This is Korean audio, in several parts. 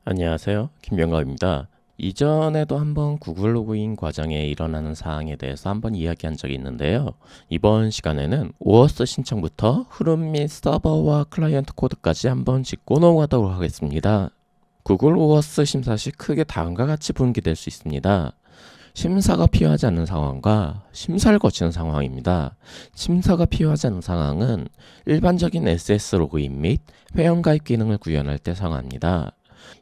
안녕하세요. 김병갑입니다. 이전에도 한번 구글 로그인 과정에 일어나는 사항에 대해서 한번 이야기한 적이 있는데요. 이번 시간에는 오어스 신청부터 흐름 및 서버와 클라이언트 코드까지 한번 짚고 넘어가도록 하겠습니다. 구글 오어스 심사 시 크게 다음과 같이 분기될 수 있습니다. 심사가 필요하지 않는 상황과 심사를 거치는 상황입니다. 심사가 필요하지 않은 상황은 일반적인 SS 로그인 및 회원가입 기능을 구현할 때 사용합니다.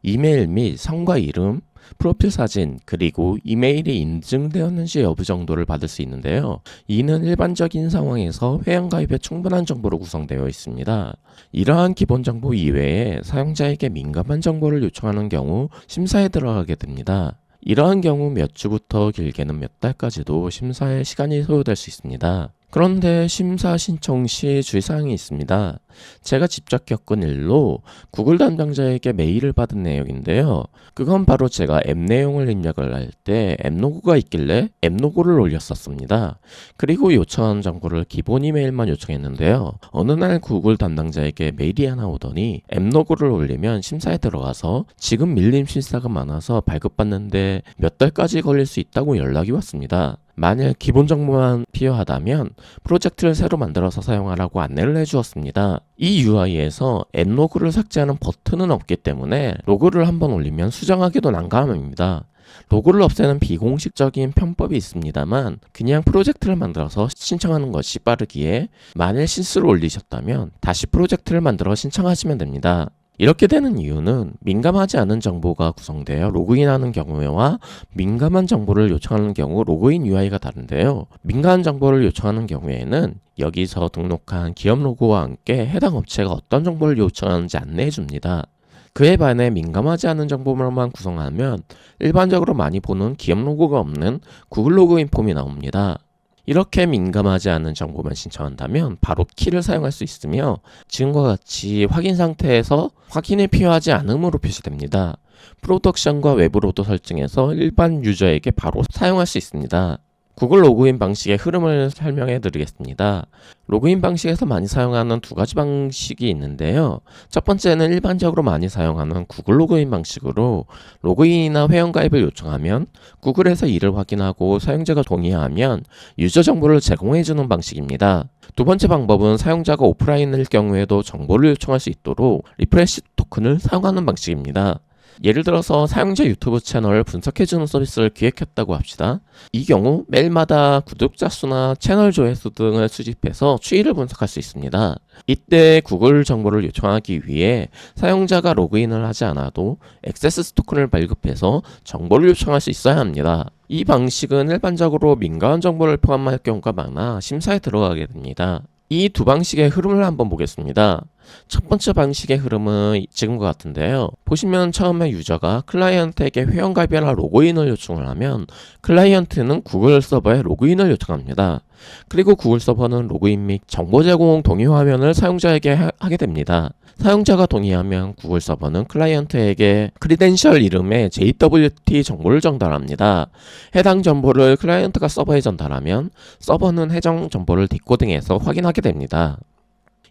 이메일 및 성과 이름, 프로필 사진, 그리고 이메일이 인증되었는지 여부 정도를 받을 수 있는데요. 이는 일반적인 상황에서 회원가입에 충분한 정보로 구성되어 있습니다. 이러한 기본 정보 이외에 사용자에게 민감한 정보를 요청하는 경우 심사에 들어가게 됩니다. 이러한 경우 몇 주부터 길게는 몇 달까지도 심사에 시간이 소요될 수 있습니다. 그런데 심사 신청 시 주의사항이 있습니다. 제가 직접 겪은 일로 구글 담당자에게 메일을 받은 내용인데요. 그건 바로 제가 앱 내용을 입력을 할 때 앱 로고가 있길래 앱 로고를 올렸었습니다. 그리고 요청한 정보를 기본 이메일만 요청했는데요. 어느 날 구글 담당자에게 메일이 하나 오더니 앱 로고를 올리면 심사에 들어가서 지금 밀림 심사가 많아서 발급받는데 몇 달까지 걸릴 수 있다고 연락이 왔습니다. 만약 기본 정보만 필요하다면 프로젝트를 새로 만들어서 사용하라고 안내를 해주었습니다. 이 UI에서 앱 로그를 삭제하는 버튼은 없기 때문에 로그를 한번 올리면 수정하기도 난감합니다. 로고를 없애는 비공식적인 편법이 있습니다만 그냥 프로젝트를 만들어서 신청하는 것이 빠르기에 만일 실수를 올리셨다면 다시 프로젝트를 만들어 신청하시면 됩니다. 이렇게 되는 이유는 민감하지 않은 정보가 구성되어 로그인하는 경우와 민감한 정보를 요청하는 경우 로그인 UI가 다른데요. 민감한 정보를 요청하는 경우에는 여기서 등록한 기업 로고와 함께 해당 업체가 어떤 정보를 요청하는지 안내해 줍니다. 그에 반해 민감하지 않은 정보만 구성하면 일반적으로 많이 보는 기업 로고가 없는 구글 로그인 폼이 나옵니다. 이렇게 민감하지 않은 정보만 신청한다면 바로 키를 사용할 수 있으며 지금과 같이 확인 상태에서 확인이 필요하지 않음으로 표시됩니다. 프로덕션과 외부로도 설정해서 일반 유저에게 바로 사용할 수 있습니다. 구글 로그인 방식의 흐름을 설명해 드리겠습니다. 로그인 방식에서 많이 사용하는 두 가지 방식이 있는데요. 첫 번째는 일반적으로 많이 사용하는 구글 로그인 방식으로 로그인이나 회원가입을 요청하면 구글에서 이를 확인하고 사용자가 동의하면 유저 정보를 제공해 주는 방식입니다. 두 번째 방법은 사용자가 오프라인일 경우에도 정보를 요청할 수 있도록 리프레시 토큰을 사용하는 방식입니다. 예를 들어서 사용자 유튜브 채널을 분석해주는 서비스를 기획했다고 합시다. 이 경우 매일마다 구독자 수나 채널 조회수 등을 수집해서 추이를 분석할 수 있습니다. 이때 구글 정보를 요청하기 위해 사용자가 로그인을 하지 않아도 액세스 토큰을 발급해서 정보를 요청할 수 있어야 합니다. 이 방식은 일반적으로 민감한 정보를 포함할 경우가 많아 심사에 들어가게 됩니다. 이 두 방식의 흐름을 한번 보겠습니다. 첫 번째 방식의 흐름은 지금과 같은데요. 보시면 처음에 유저가 클라이언트에게 회원가입이나 로그인을 요청을 하면 클라이언트는 구글 서버에 로그인을 요청합니다. 그리고 구글 서버는 로그인 및 정보 제공 동의 화면을 사용자에게 하게 됩니다. 사용자가 동의하면 구글 서버는 클라이언트에게 크리덴셜 이름의 JWT 정보를 전달합니다. 해당 정보를 클라이언트가 서버에 전달하면 서버는 해당 정보를 디코딩해서 확인하게 됩니다.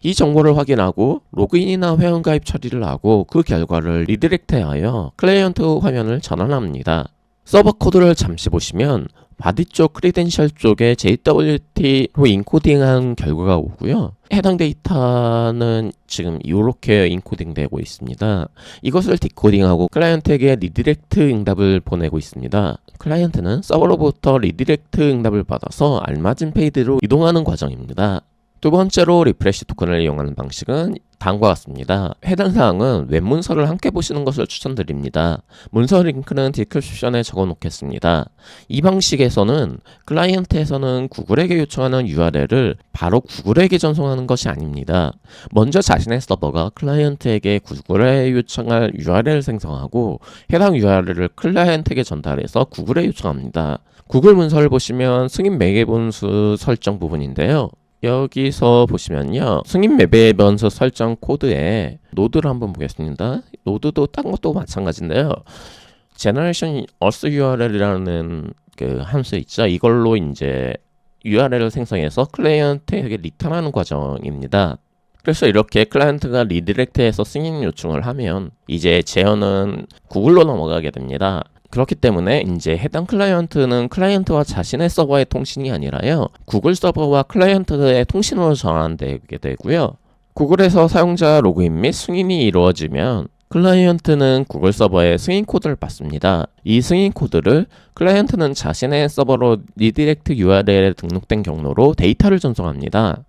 이 정보를 확인하고 로그인이나 회원가입 처리를 하고 그 결과를 리디렉트하여 클라이언트 화면을 전환합니다. 서버 코드를 잠시 보시면 바디 쪽 크리덴셜 쪽에 JWT로 인코딩한 결과가 오고요. 해당 데이터는 지금 이렇게 인코딩 되고 있습니다. 이것을 디코딩하고 클라이언트에게 리디렉트 응답을 보내고 있습니다. 클라이언트는 서버로부터 리디렉트 응답을 받아서 알맞은 페이지로 이동하는 과정입니다. 두 번째로 리프레시 토큰을 이용하는 방식은 다음과 같습니다. 해당 사항은 웹문서를 함께 보시는 것을 추천드립니다. 문서 링크는 디스크립션에 적어 놓겠습니다. 이 방식에서는 클라이언트에서는 구글에게 요청하는 URL을 바로 구글에게 전송하는 것이 아닙니다. 먼저 자신의 서버가 클라이언트에게 구글에 요청할 URL을 생성하고 해당 URL을 클라이언트에게 전달해서 구글에 요청합니다. 구글 문서를 보시면 승인 매개본수 설정 부분인데요. 여기서 보시면요. 승인 매개본수 설정 코드에 노드를 한번 보겠습니다. 노드도 딴 것도 마찬가지인데요. Generation Auth URL이라는 그 함수 있죠. 이걸로 이제 URL을 생성해서 클라이언트에게 리턴하는 과정입니다. 그래서 이렇게 클라이언트가 리디렉트해서 승인 요청을 하면 이제 제어는 구글로 넘어가게 됩니다. 그렇기 때문에 이제 해당 클라이언트는 클라이언트와 자신의 서버의 통신이 아니라요, 구글 서버와 클라이언트의 통신으로 전환되게 되고요. 구글에서 사용자 로그인 및 승인이 이루어지면 클라이언트는 구글 서버에 승인 코드를 받습니다. 이 승인 코드를 클라이언트는 자신의 서버로 리디렉트 URL에 등록된 경로로 데이터를 전송합니다.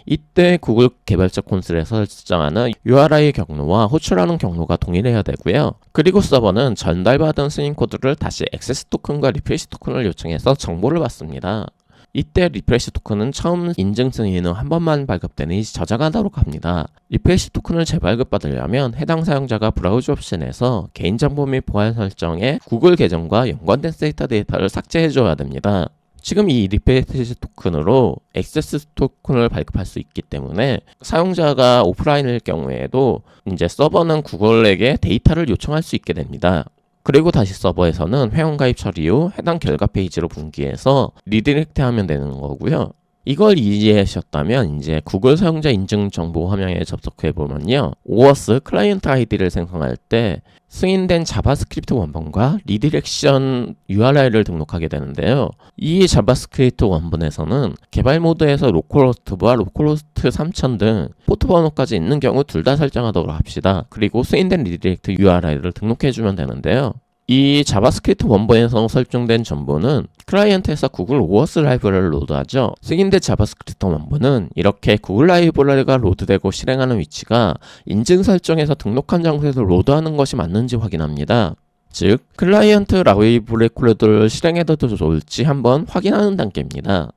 이때 구글 개발자 콘솔에서 설정하는 URI 경로와 호출하는 경로가 동일해야 되고요. 그리고 서버는 전달받은 승인 코드를 다시 액세스 토큰과 리프레시 토큰을 요청해서 정보를 받습니다. 이때 리프레시 토큰은 처음 인증 승인은 한 번만 발급되니 저장하도록 합니다. 리프레시 토큰을 재발급받으려면 해당 사용자가 브라우저 옵션에서 개인정보 및 보안 설정에 구글 계정과 연관된 데이터를 삭제해줘야 됩니다. 지금 이 리프레시 토큰으로 액세스 토큰을 발급할 수 있기 때문에 사용자가 오프라인일 경우에도 이제 서버는 구글에게 데이터를 요청할 수 있게 됩니다. 그리고 다시 서버에서는 회원가입 처리 후 해당 결과 페이지로 분기해서 리디렉트 하면 되는 거고요. 이걸 이해하셨다면 이제 구글 사용자 인증 정보 화면에 접속해 보면요, 오어스 클라이언트 아이디를 생성할 때 승인된 자바스크립트 원본과 리디렉션 URI를 등록하게 되는데요. 이 자바스크립트 원본에서는 개발 모드에서 로컬호스트와 로컬호스트 3000 등 포트 번호까지 있는 경우 둘 다 설정하도록 합시다. 그리고 승인된 리디렉트 URI를 등록해주면 되는데요. 이 자바스크립트 원본에서 설정된 정보는 클라이언트에서 구글 오어스 라이브러리를 로드하죠. 승인된 자바스크립트 원본은 이렇게 구글 라이브러리가 로드되고 실행하는 위치가 인증 설정에서 등록한 장소에서 로드하는 것이 맞는지 확인합니다. 즉, 클라이언트 라이브러리 코드를 실행해도 좋을지 한번 확인하는 단계입니다.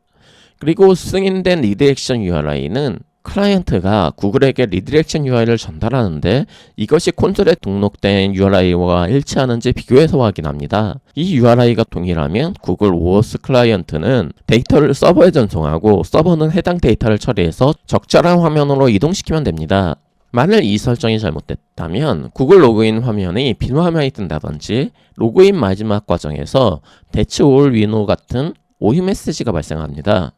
그리고 승인된 리디렉션 URI는 클라이언트가 구글에게 리디렉션 URI를 전달하는데 이것이 콘솔에 등록된 URI와 일치하는지 비교해서 확인합니다. 이 URI가 동일하면 구글 오어스 클라이언트는 데이터를 서버에 전송하고 서버는 해당 데이터를 처리해서 적절한 화면으로 이동시키면 됩니다. 만일 이 설정이 잘못됐다면 구글 로그인 화면이 빈 화면이 뜬다든지 로그인 마지막 과정에서 That's all we know 같은 오류 메시지가 발생합니다.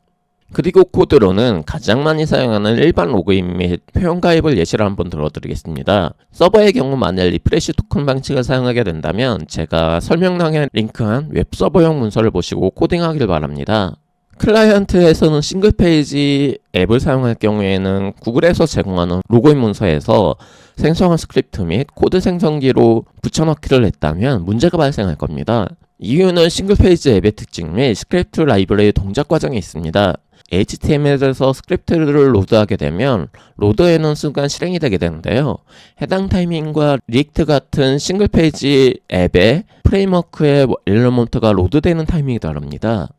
그리고 코드로는 가장 많이 사용하는 일반 로그인 및 회원가입을 예시로 한번 들어드리겠습니다. 서버의 경우 만일 리프레시 토큰 방식을 사용하게 된다면 제가 설명란에 링크한 웹서버용 문서를 보시고 코딩하길 바랍니다. 클라이언트에서는 싱글 페이지 앱을 사용할 경우에는 구글에서 제공하는 로그인 문서에서 생성한 스크립트 및 코드 생성기로 붙여넣기를 했다면 문제가 발생할 겁니다. 이유는 싱글 페이지 앱의 특징 및 스크립트 라이브러리 동작 과정에 있습니다. HTML에서 스크립트를 로드하게 되면 로드해놓은 순간 실행이 되게 되는데요. 해당 타이밍과 리액트 같은 싱글 페이지 앱의 프레임워크의 엘리먼트가 로드되는 타이밍이 다릅니다.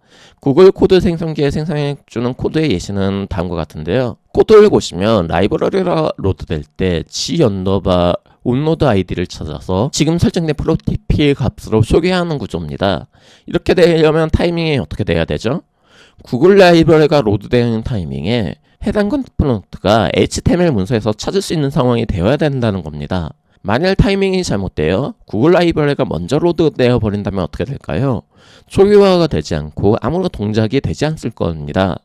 구글 코드 생성기에 생성해주는 코드의 예시는 다음과 같은데요. 코드를 보시면 라이브러리가 로드될 때 onload 아이디를 찾아서 지금 설정된 프로티피 값으로 소개하는 구조입니다. 이렇게 되려면 타이밍이 어떻게 돼야 되죠? 구글 라이브러리가 로드되는 타이밍에 해당 컴포넌트가 HTML 문서에서 찾을 수 있는 상황이 되어야 된다는 겁니다. 만일 타이밍이 잘못되어 구글 라이브러리가 먼저 로드되어 버린다면 어떻게 될까요? 초기화가 되지 않고 아무런 동작이 되지 않을 겁니다.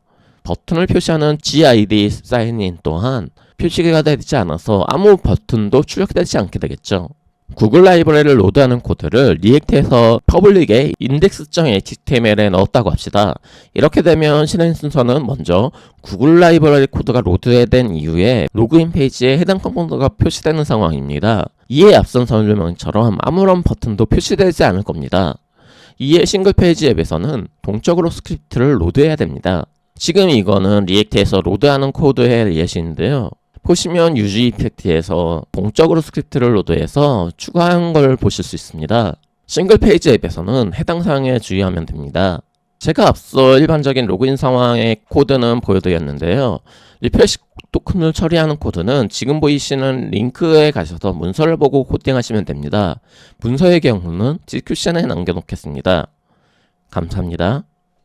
버튼을 표시하는 gid 사인인 또한 표시가 되지 않아서 아무 버튼도 출력되지 않게 되겠죠. 구글 라이브러리를 로드하는 코드를 리액트에서 퍼블릭에 index.html에 넣었다고 합시다. 이렇게 되면 실행 순서는 먼저 구글 라이브러리 코드가 로드된 이후에 로그인 페이지에 해당 컴포넌트가 표시되는 상황입니다. 이에 앞선 설명처럼 아무런 버튼도 표시되지 않을 겁니다. 이에 싱글 페이지 앱에서는 동적으로 스크립트를 로드해야 됩니다. 지금 이거는 리액트에서 로드하는 코드의 예시인데요. 보시면 유즈 이펙트에서 동적으로 스크립트를 로드해서 추가한 걸 보실 수 있습니다. 싱글 페이지 앱에서는 해당 사항에 주의하면 됩니다. 제가 앞서 일반적인 로그인 상황의 코드는 보여드렸는데요. 리프레시 토큰을 처리하는 코드는 지금 보이시는 링크에 가셔서 문서를 보고 코딩하시면 됩니다. 문서의 경우는 디스크립션에 남겨놓겠습니다. 감사합니다.